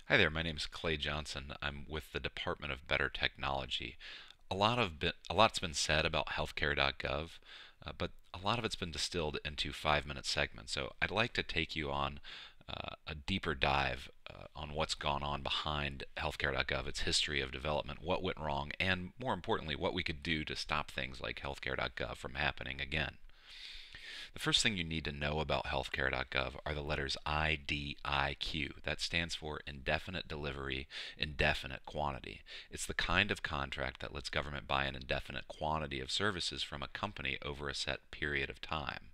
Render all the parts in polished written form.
Hi there, my name is Clay Johnson. I'm with the Department of Better Technology. A lot's been said about Healthcare.gov, but a lot of it's been distilled into 5-minute segments. So I'd like to take you on a deeper dive on what's gone on behind Healthcare.gov, its history of development, what went wrong, and more importantly, what we could do to stop things like Healthcare.gov from happening again. The first thing you need to know about healthcare.gov are the letters IDIQ. That stands for Indefinite Delivery, Indefinite Quantity. It's the kind of contract that lets government buy an indefinite quantity of services from a company over a set period of time.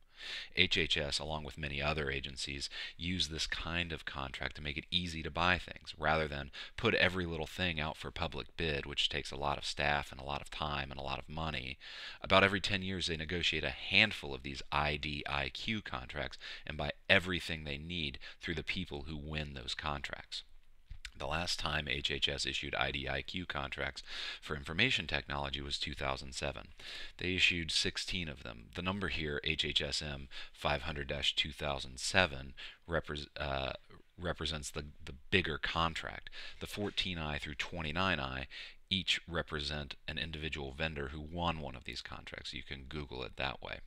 HHS, along with many other agencies, use this kind of contract to make it easy to buy things, rather than put every little thing out for public bid, which takes a lot of staff and a lot of time and a lot of money. About every 10 years, they negotiate a handful of these IDIQ contracts and buy everything they need through the people who win those contracts. The last time HHS issued IDIQ contracts for information technology was 2007. They issued 16 of them. The number here, HHSM 500-2007, represents the bigger contract. The 14I through 29I each represent an individual vendor who won one of these contracts. You can Google it that way.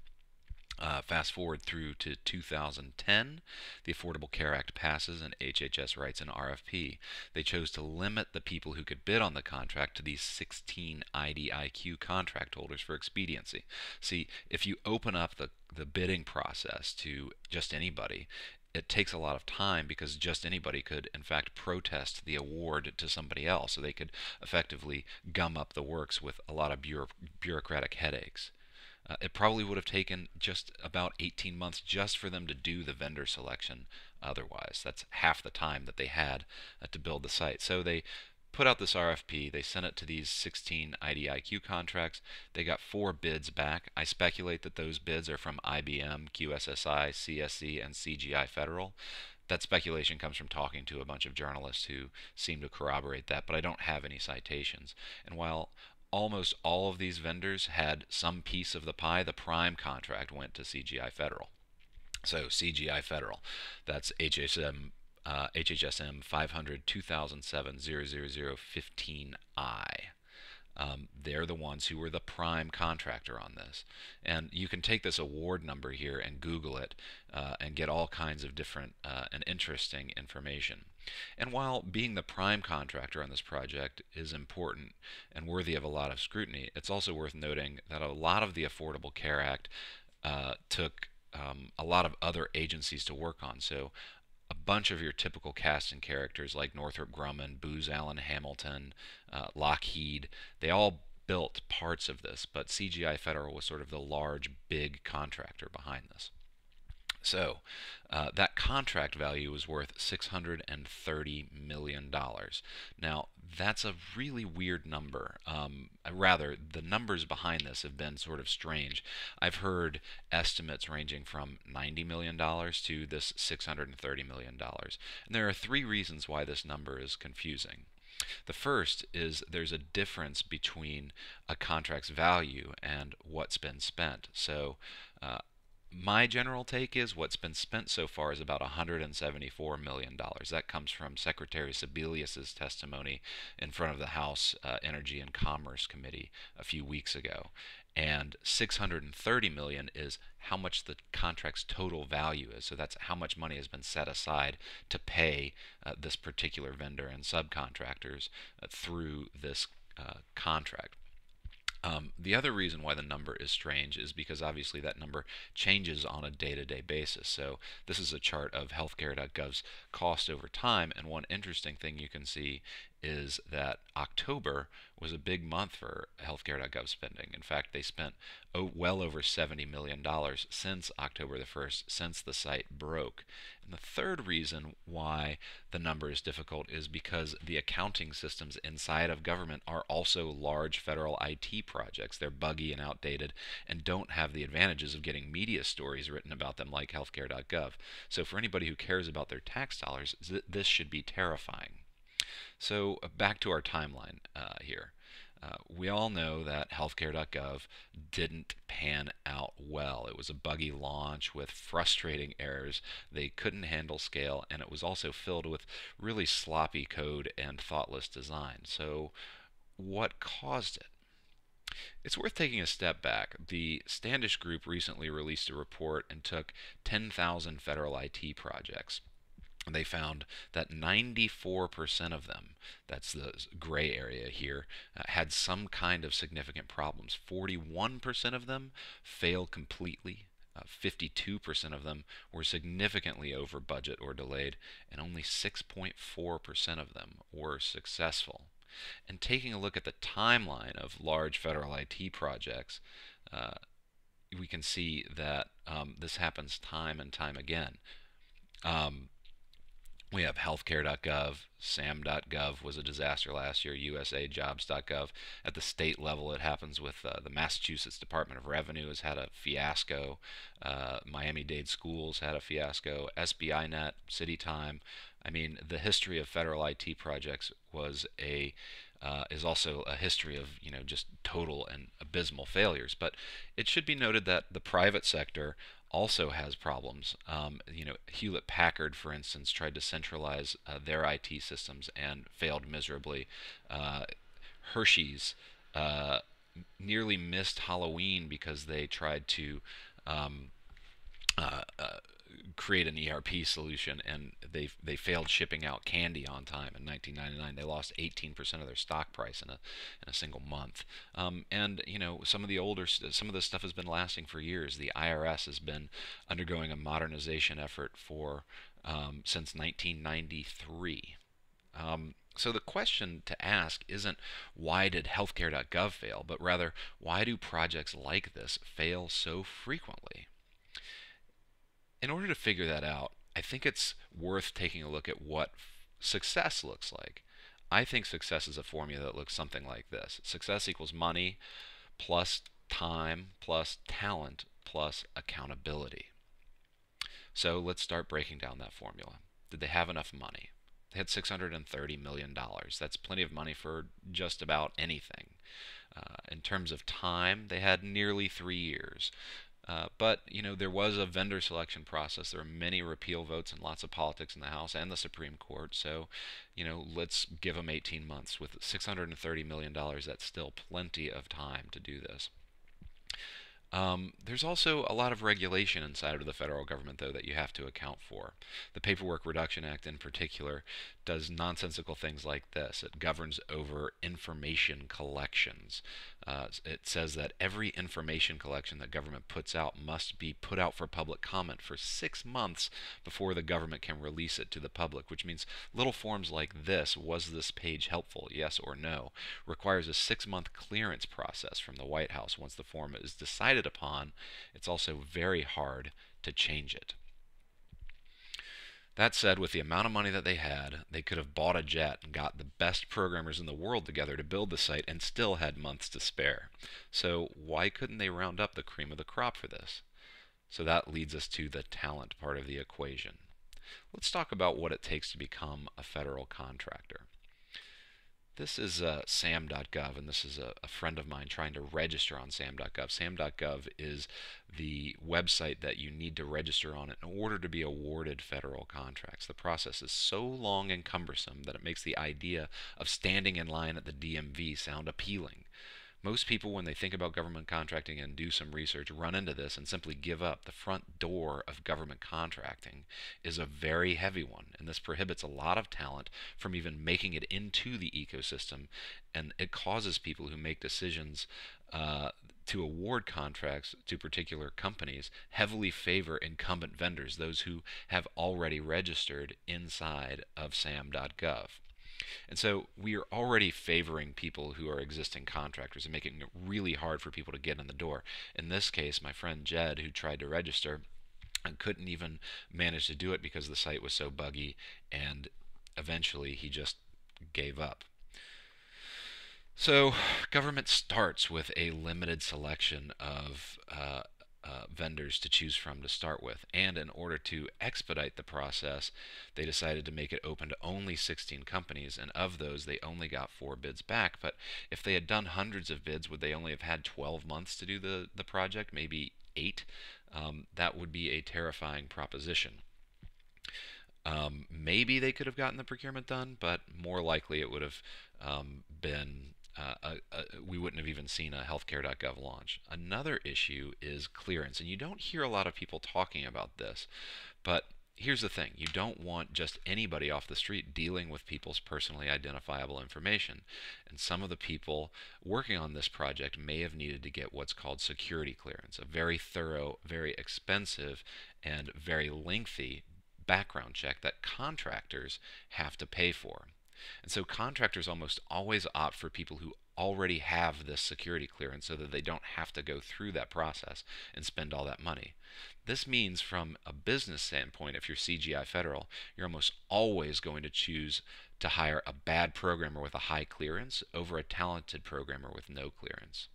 Fast forward through to 2010, the Affordable Care Act passes and HHS writes an RFP. They chose to limit the people who could bid on the contract to these 16 IDIQ contract holders for expediency. See, if you open up the bidding process to just anybody, it takes a lot of time because just anybody could, in fact, protest the award to somebody else. So they could effectively gum up the works with a lot of bureaucratic headaches. It probably would have taken just about 18 months just for them to do the vendor selection otherwise. That's half the time that they had to build the site. So they put out this RFP, they sent it to these 16 IDIQ contracts. They got 4 bids back. I speculate that those bids are from IBM, QSSI, CSC, and CGI Federal. That speculation comes from talking to a bunch of journalists who seem to corroborate that, but I don't have any citations. And while almost all of these vendors had some piece of the pie, the prime contract went to CGI Federal. So CGI Federal, that's HHSM 500 2007 00015I. They're the ones who were the prime contractor on this. And you can take this award number here and Google it and get all kinds of different and interesting information. And while being the prime contractor on this project is important and worthy of a lot of scrutiny, it's also worth noting that a lot of the Affordable Care Act took a lot of other agencies to work on. So a bunch of your typical cast and characters like Northrop Grumman, Booz Allen Hamilton, Lockheed, they all built parts of this, but CGI Federal was sort of the large, big contractor behind this. So that contract value was worth $630 million. Now, that's a really weird number. Rather, the numbers behind this have been sort of strange. I've heard estimates ranging from $90 million to this $630 million. And there are 3 reasons why this number is confusing. The first is there's a difference between a contract's value and what's been spent. So my general take is what's been spent so far is about $174 million. That comes from Secretary Sebelius's testimony in front of the House Energy and Commerce Committee a few weeks ago. And $630 million is how much the contract's total value is. So that's how much money has been set aside to pay this particular vendor and subcontractors through this contract. The other reason why the number is strange is because obviously that number changes on a day-to-day basis. So this is a chart of healthcare.gov's cost over time, and one interesting thing you can see is that October was a big month for healthcare.gov spending. In fact, they spent well over $70 million since October the 1st, since the site broke. And the third reason why the number is difficult is because the accounting systems inside of government are also large federal IT projects. They're buggy and outdated and don't have the advantages of getting media stories written about them like healthcare.gov. So for anybody who cares about their tax dollars, this should be terrifying. So back to our timeline here. We all know that Healthcare.gov didn't pan out well. It was a buggy launch with frustrating errors. They couldn't handle scale, and it was also filled with really sloppy code and thoughtless design. So, what caused it? It's worth taking a step back. The Standish Group recently released a report and took 10,000 federal IT projects. They found that 94% of them, that's the gray area here, had some kind of significant problems. 41% of them failed completely. 52% of them were significantly over budget or delayed, and only 6.4% of them were successful. And taking a look at the timeline of large federal IT projects, uh, we can see that this happens time and time again. Um, we have healthcare.gov, sam.gov was a disaster last year, usajobs.gov. At the state level, it happens with the Massachusetts Department of Revenue has had a fiasco. Miami-Dade Schools had a fiasco. SBInet, CityTime. I mean, the history of federal IT projects is also a history of just total and abysmal failures. But it should be noted that the private sector also has problems. Hewlett Packard, for instance, tried to centralize their IT systems and failed miserably. Uh, Hershey's uh, nearly missed Halloween because they tried to um, uh, uh, create an ERP solution, and they failed shipping out candy on time in 1999. They lost 18% of their stock price in a single month. And some of this stuff has been lasting for years. The IRS has been undergoing a modernization effort for since 1993. So the question to ask isn't why did healthcare.gov fail, but rather why do projects like this fail so frequently? In order to figure that out, I think it's worth taking a look at what success looks like. I think success is a formula that looks something like this. Success equals money plus time plus talent plus accountability. So let's start breaking down that formula. Did they have enough money? They had $630 million. That's plenty of money for just about anything. In terms of time, they had nearly 3 years. But there was a vendor selection process. There were many repeal votes and lots of politics in the House and the Supreme Court. So, let's give them 18 months. With $630 million, that's still plenty of time to do this. There's also a lot of regulation inside of the federal government, though, that you have to account for. The Paperwork Reduction Act, in particular, does nonsensical things like this. It governs over information collections. It says that every information collection that government puts out must be put out for public comment for 6 months before the government can release it to the public, which means little forms like this, was this page helpful, yes or no, requires a 6-month clearance process from the White House. Once the form is decided upon, it's also very hard to change it. That said, with the amount of money that they had, they could have bought a jet and got the best programmers in the world together to build the site and still had months to spare. So why couldn't they round up the cream of the crop for this? So that leads us to the talent part of the equation. Let's talk about what it takes to become a federal contractor. This is sam.gov, and this is a friend of mine trying to register on sam.gov. Sam.gov is the website that you need to register on in order to be awarded federal contracts. The process is so long and cumbersome that it makes the idea of standing in line at the DMV sound appealing. Most people, when they think about government contracting and do some research, run into this and simply give up. The front door of government contracting is a very heavy one, and this prohibits a lot of talent from even making it into the ecosystem, and it causes people who make decisions to award contracts to particular companies heavily favor incumbent vendors, those who have already registered inside of sam.gov. And so we are already favoring people who are existing contractors and making it really hard for people to get in the door. In this case, my friend Jed, who tried to register and couldn't even manage to do it because the site was so buggy, and eventually he just gave up. So government starts with a limited selection of vendors to choose from to start with. And in order to expedite the process, they decided to make it open to only 16 companies, and of those, they only got 4 bids back. But if they had done hundreds of bids, would they only have had 12 months to do the project? Maybe 8? That would be a terrifying proposition. Maybe they could have gotten the procurement done, but more likely it would have been we wouldn't have even seen a Healthcare.gov launch. Another issue is clearance, and you don't hear a lot of people talking about this, but here's the thing. You don't want just anybody off the street dealing with people's personally identifiable information. And some of the people working on this project may have needed to get what's called security clearance, a very thorough, very expensive, and very lengthy background check that contractors have to pay for. And so contractors almost always opt for people who already have this security clearance so that they don't have to go through that process and spend all that money. This means from a business standpoint, if you're CGI Federal, you're almost always going to choose to hire a bad programmer with a high clearance over a talented programmer with no clearance.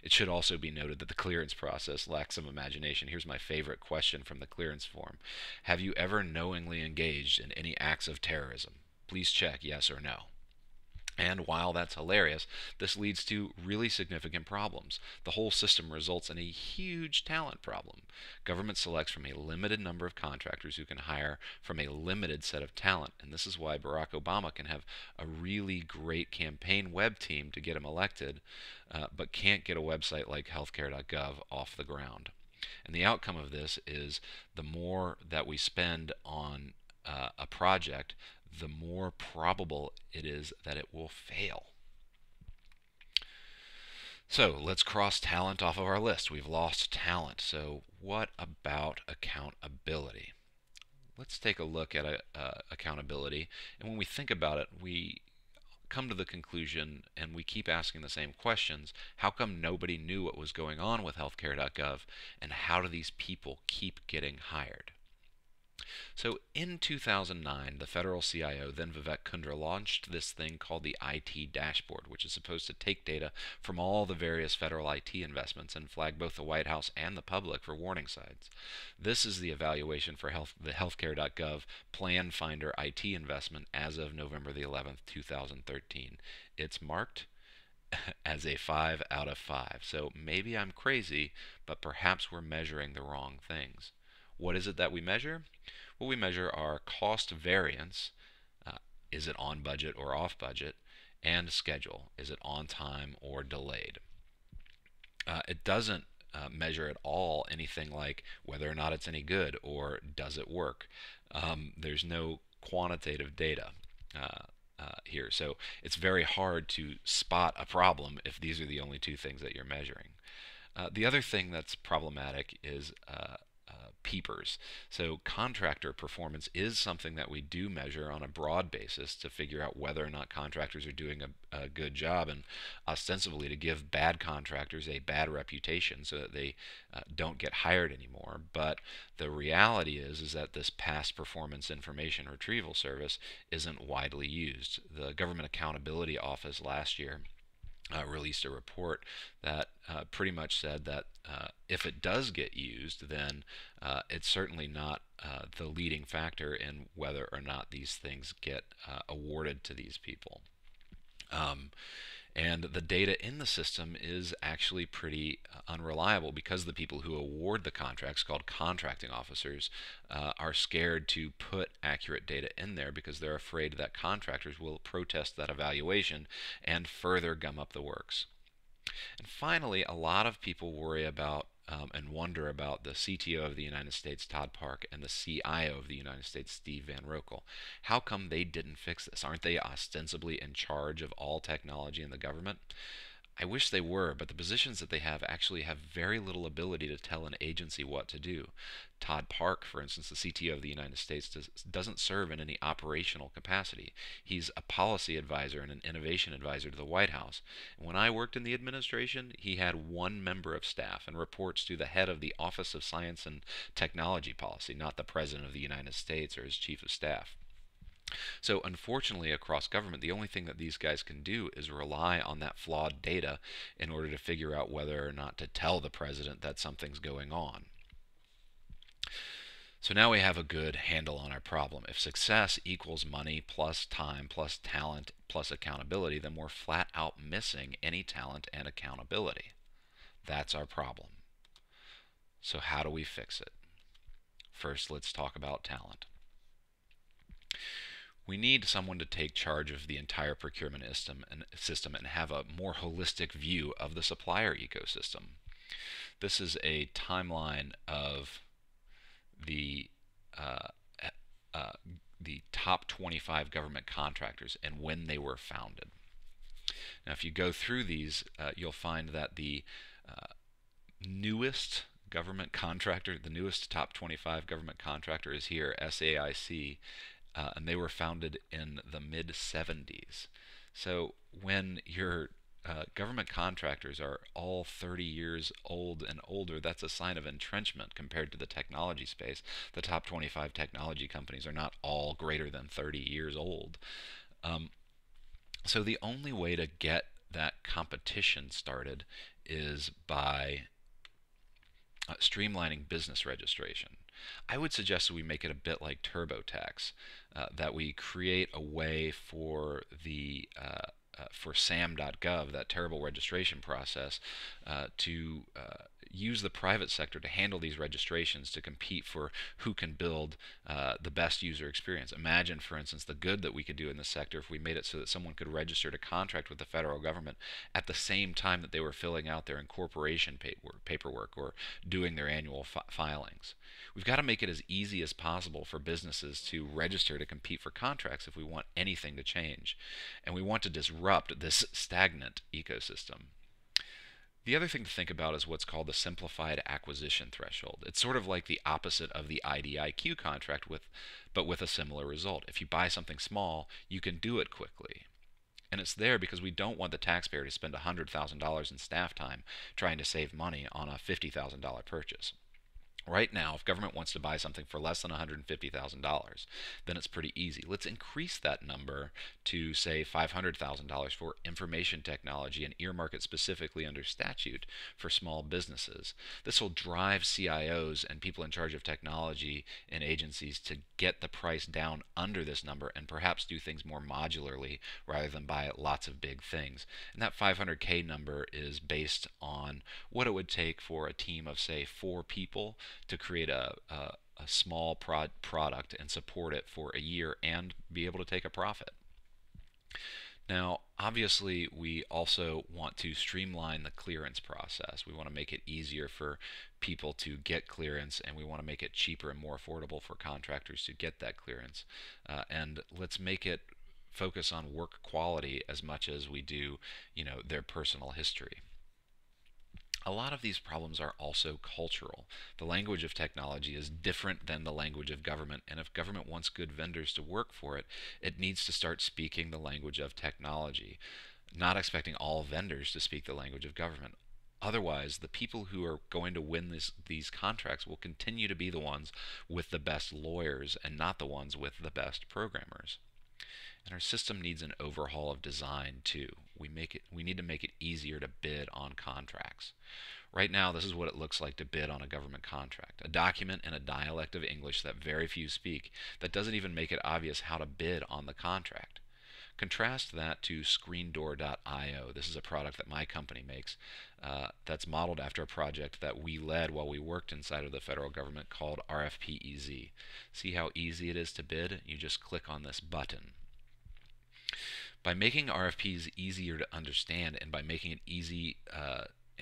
It should also be noted that the clearance process lacks some imagination. Here's my favorite question from the clearance form. Have you ever knowingly engaged in any acts of terrorism? Please check yes or no. And while that's hilarious, this leads to really significant problems. The whole system results in a huge talent problem. Government selects from a limited number of contractors who can hire from a limited set of talent, and this is why Barack Obama can have a really great campaign web team to get him elected, but can't get a website like Healthcare.gov off the ground. And the outcome of this is the more that we spend on a project, the more probable it is that it will fail. So let's cross talent off of our list. We've lost talent. So what about accountability? Let's take a look at accountability. And when we think about it, we come to the conclusion, and we keep asking the same questions. How come nobody knew what was going on with Healthcare.gov, and how do these people keep getting hired? So in 2009, the federal CIO, then Vivek Kundra, launched this thing called the IT dashboard, which is supposed to take data from all the various federal IT investments and flag both the White House and the public for warning signs. This is the evaluation for the Healthcare.gov Plan Finder IT investment as of November the 11th, 2013. It's marked as a 5 out of 5. So maybe I'm crazy, but perhaps we're measuring the wrong things. What is it that we measure? Well, we measure our cost variance. Is it on budget or off budget? And schedule. Is it on time or delayed? It doesn't measure at all anything like whether or not it's any good or does it work. There's no quantitative data here. So it's very hard to spot a problem if these are the only two things that you're measuring. The other thing that's problematic is peepers. So contractor performance is something that we do measure on a broad basis to figure out whether or not contractors are doing a good job, and ostensibly to give bad contractors a bad reputation so that they don't get hired anymore. But the reality is that this past performance information retrieval service isn't widely used. The Government Accountability Office last year released a report that pretty much said that if it does get used, then it's certainly not the leading factor in whether or not these things get awarded to these people. And the data in the system is actually pretty unreliable because the people who award the contracts, called contracting officers, are scared to put accurate data in there because they're afraid that contractors will protest that evaluation and further gum up the works. And finally, a lot of people worry about and wonder about the CTO of the United States, Todd Park, and the CIO of the United States, Steve Van Rokel. How come they didn't fix this? Aren't they ostensibly in charge of all technology in the government? I wish they were, but the positions that they have actually have very little ability to tell an agency what to do. Todd Park, for instance, the CTO of the United States, doesn't serve in any operational capacity. He's a policy advisor and an innovation advisor to the White House. And when I worked in the administration, he had one member of staff and reports to the head of the Office of Science and Technology Policy, not the President of the United States or his Chief of Staff. So unfortunately, across government, the only thing that these guys can do is rely on that flawed data in order to figure out whether or not to tell the president that something's going on. So now we have a good handle on our problem. If success equals money plus time plus talent plus accountability, then we're flat out missing any talent and accountability. That's our problem. So how do we fix it? First, let's talk about talent. We need someone to take charge of the entire procurement system and have a more holistic view of the supplier ecosystem. This is a timeline of the uh, the top 25 government contractors and when they were founded. Now, if you go through these, you'll find that the newest government contractor, the newest top 25 government contractor is here, SAIC, and they were founded in the mid 70s. So when your government contractors are all 30 years old and older, that's a sign of entrenchment compared to the technology space. The top 25 technology companies are not all greater than 30 years old. So the only way to get that competition started is by streamlining business registration. I would suggest that we make it a bit like TurboTax, that we create a way for the for SAM.gov, that terrible registration process, to use the private sector to handle these registrations to compete for who can build the best user experience. Imagine, for instance, the good that we could do in this sector if we made it so that someone could register to contract with the federal government at the same time that they were filling out their incorporation paperwork or doing their annual filings. We've got to make it as easy as possible for businesses to register to compete for contracts if we want anything to change. And we want to disrupt this stagnant ecosystem. The other thing to think about is what's called the simplified acquisition threshold. It's sort of like the opposite of the IDIQ contract, but with a similar result. If you buy something small, you can do it quickly. And it's there because we don't want the taxpayer to spend $100,000 in staff time trying to save money on a $50,000 purchase. Right now, if government wants to buy something for less than $150,000, then it's pretty easy. Let's increase that number to, say, $500,000 for information technology and earmark it specifically under statute for small businesses. This will drive CIOs and people in charge of technology in agencies to get the price down under this number and perhaps do things more modularly rather than buy lots of big things. And that 500K number is based on what it would take for a team of, say, 4 people to create a small product and support it for a year and be able to take a profit. Now, obviously, we also want to streamline the clearance process. We want to make it easier for people to get clearance, and we want to make it cheaper and more affordable for contractors to get that clearance. And let's make it focus on work quality as much as we do, their personal history. A lot of these problems are also cultural. The language of technology is different than the language of government, and if government wants good vendors to work for it, it needs to start speaking the language of technology, not expecting all vendors to speak the language of government. Otherwise, the people who are going to win these contracts will continue to be the ones with the best lawyers and not the ones with the best programmers. And our system needs an overhaul of design too. We need to make it easier to bid on contracts. Right now, this is what it looks like to bid on a government contract. A document in a dialect of English that very few speak, that doesn't even make it obvious how to bid on the contract. Contrast that to ScreenDoor.io. This is a product that my company makes that's modeled after a project that we led while we worked inside of the federal government called RFP-EZ. See how easy it is to bid? You just click on this button. By making RFPs easier to understand and by making it easy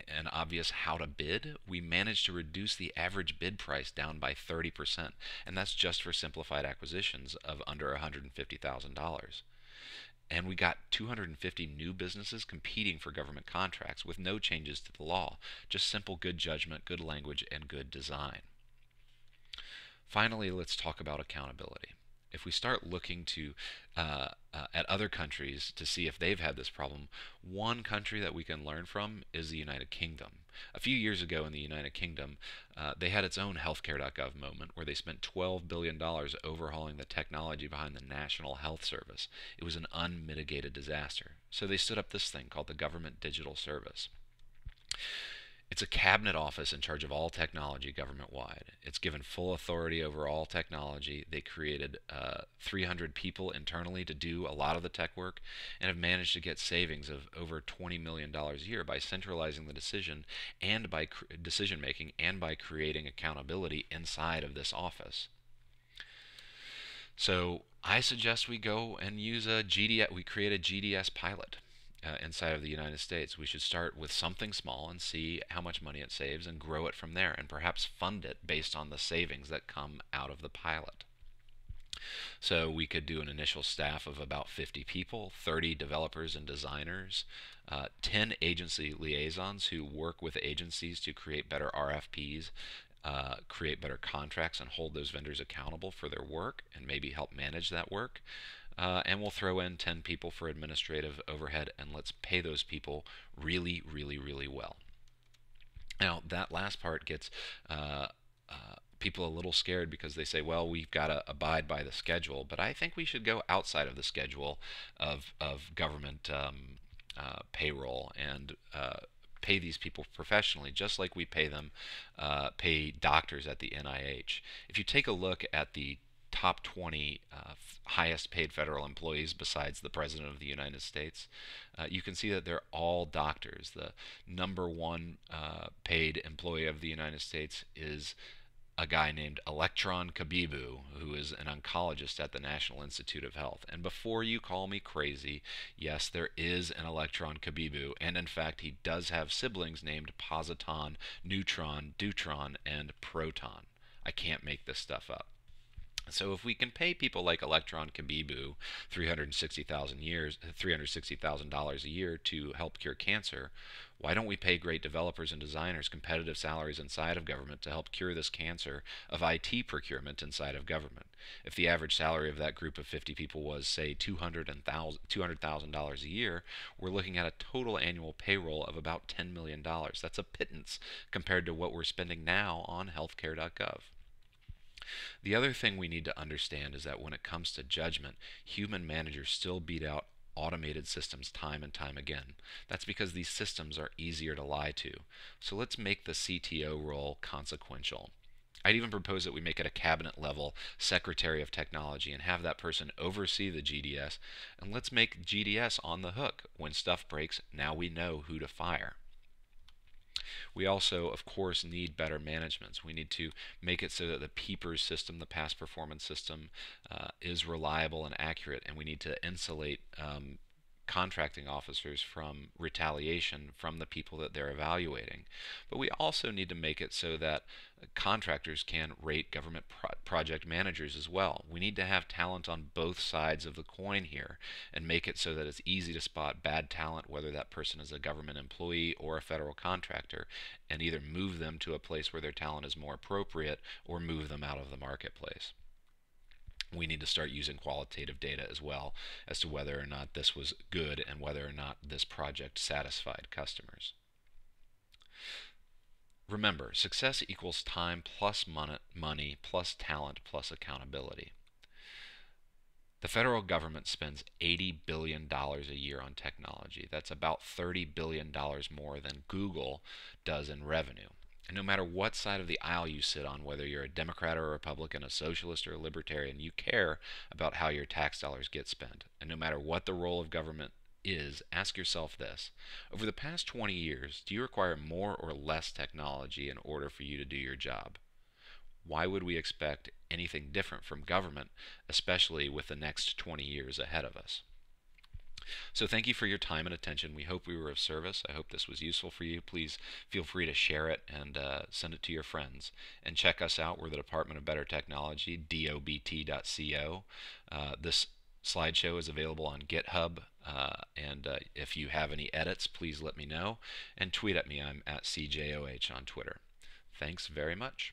and obvious how to bid, we managed to reduce the average bid price down by 30%, and that's just for simplified acquisitions of under $150,000. And we got 250 new businesses competing for government contracts with no changes to the law, just simple good judgment, good language, and good design. Finally, let's talk about accountability. if we start looking to at other countries to see if they've had this problem, one country that we can learn from is the United Kingdom. A few years ago in the United Kingdom, they had its own Healthcare.gov moment where they spent $12 billion overhauling the technology behind the National Health Service. It was an unmitigated disaster. So they stood up this thing called the Government Digital Service. It's a cabinet office in charge of all technology government-wide. It's given full authority over all technology. They created 300 people internally to do a lot of the tech work and have managed to get savings of over $20 million a year by centralizing the decision making and by creating accountability inside of this office. So I suggest we go and use a GDS. We create a GDS pilot inside of the United States. We should start with something small and see how much money it saves and grow it from there, and perhaps fund it based on the savings that come out of the pilot. So we could do an initial staff of about 50 people, 30 developers and designers, 10 agency liaisons who work with agencies to create better RFPs, create better contracts, and hold those vendors accountable for their work and maybe help manage that work. And we'll throw in 10 people for administrative overhead, and let's pay those people really, really, really well. Now, that last part gets people a little scared because they say, well, we've got to abide by the schedule. But I think we should go outside of the schedule of government payroll and pay these people professionally, just like we pay doctors at the NIH. If you take a look at the top 20 highest paid federal employees besides the President of the United States, you can see that they're all doctors. The number one paid employee of the United States is a guy named Electron Kabibu, who is an oncologist at the National Institute of Health. And before you call me crazy, yes, there is an Electron Kabibu, and in fact he does have siblings named Positron, Neutron, Deuteron, and Proton. I can't make this stuff up. So if we can pay people like Electron Kabibu $360,000 a year to help cure cancer, why don't we pay great developers and designers competitive salaries inside of government to help cure this cancer of IT procurement inside of government? If the average salary of that group of 50 people was, say, $200,000 a year, we're looking at a total annual payroll of about $10 million. That's a pittance compared to what we're spending now on Healthcare.gov. The other thing we need to understand is that when it comes to judgment, human managers still beat out automated systems time and time again. That's because these systems are easier to lie to. So let's make the CTO role consequential. I'd even propose that we make it a cabinet level Secretary of Technology and have that person oversee the GDS, and let's make GDS on the hook. When stuff breaks, now we know who to fire. We also, of course, need better managements. We need to make it so that the PEPRS system, the past performance system, is reliable and accurate, and we need to insulate contracting officers from retaliation from the people that they're evaluating. But we also need to make it so that contractors can rate government project managers as well. We need to have talent on both sides of the coin here and make it so that it's easy to spot bad talent, whether that person is a government employee or a federal contractor, and either move them to a place where their talent is more appropriate or move them out of the marketplace. We need to start using qualitative data as well as to whether or not this was good and whether or not this project satisfied customers. Remember, success equals time plus money plus talent plus accountability. The federal government spends $80 billion a year on technology. That's about $30 billion more than Google does in revenue. And no matter what side of the aisle you sit on, whether you're a Democrat or a Republican, a socialist or a libertarian, you care about how your tax dollars get spent. And no matter what the role of government is, ask yourself this. Over the past 20 years, do you require more or less technology in order for you to do your job? Why would we expect anything different from government, especially with the next 20 years ahead of us? So thank you for your time and attention. We hope we were of service. I hope this was useful for you. Please feel free to share it and send it to your friends. And check us out. We're the Department of Better Technology, dobt.co. This slideshow is available on GitHub. And if you have any edits, please let me know. And tweet at me. I'm at CJOH on Twitter. Thanks very much.